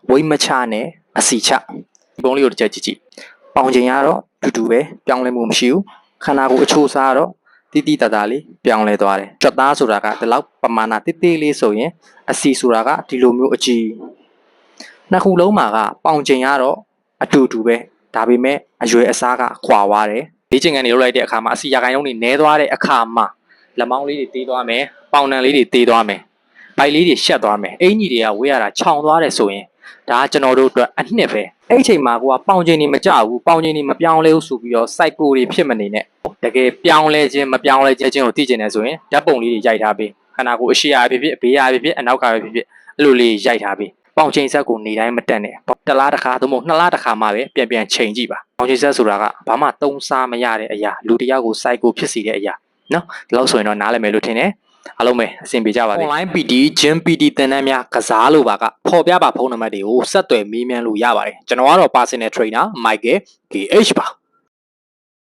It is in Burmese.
ဝိမချနဲ့အစီချဒီပုံလေးကိုတစ်ချက်ကြည့်ကြည့်ပေါင်ချိန်ကတော့တူတူပဲပြောင်းလဲမှုမရှိဘူးခန္ဓာကိုယ်အချိုးစားတော့တိတိတတ်တာလေးပြောင်းလဲသွားတယ်ကြွက်သားဆိုတာကဒီလောက်ပမာဏတိတိလေးဆိုရင်အစီဆိုတာကဒီလိုမျိုးအကြီးနှစ်ခုလုံးမှာကပေါင်ချိန်ကတော့အတူတူပဲဒါပေမဲ့အရွယ်အစားကခွာသွားတယ်လေ့ကျင့်ခန်းတွေလုပ်လိုက်တဲ့အခါမှာအစီရာခိုင်နှုန်းတွေနည်းသွားတဲ့အခါမှာလက်မောင်းလေးတွေတေးသွားမယ်ပေါင်နှံလေးတွေတေးသွားမယ်ဘိုက်လေးတွေရှက်သွားမယ်အင်ကြီးတွေကဝေးရတာခြောင်သွားတယ်ဆိုရင်ဒါကကျွန်တော်တို့အတွက်အနှစ်ပဲအဲ့အချိန်မှာကိုကပေါင်ချိန်တွေမကြဘူးပေါင်ချိန်တွေမပြောင်းလဲဘူးဆိုပြီးတော့စိုက်ကိုတွေဖြစ်မနေနဲ့တကယ်ပြောင်းလဲခြင်းမပြောင်းလဲခြင်းကိုသိကျင်နေဆိုရင်ဓာတ်ပုံလေးတွေရိုက်ထားပေးခန္ဓာကိုယ်အရှိရာဖြစ်ဖြစ်ဘေးရာဖြစ်ဖြစ်အနောက်ကပဲဖြစ်ဖြစ်အဲ့လိုလေးရိုက်ထားပေးပေါင်ချိန်ဆက်ကိုနေတိုင်းမတက်နဲ့တစ်လားတစ်ခါသို့မဟုတ်နှစ်လားတစ်ခါမှပဲပြန်ချိန်ကြည့်ပါပေါင်ချိန်ဆက်ဆိုတာကဘာမှသုံးစားမရတဲ့အရာလူတစ်ယောက်ကိုစိုက်ကိုဖြစ်စေတဲ့အရာနော်ဒီလောက်ဆိုရင်တော့နားလည်မယ်လို့ထင်တယ်အားလုံးပဲအဆင်ပြေကြပါစေ online PT gym PT သင်တန်းများကစားလို့ပါကပေါ်ပြပါဖုန်းနံပါတ်တွေကိုဆက်သွယ်မေးမြန်းလို့ရပါတယ်ကျွန်တော်ကတော့ personal trainer Michael KH ပါ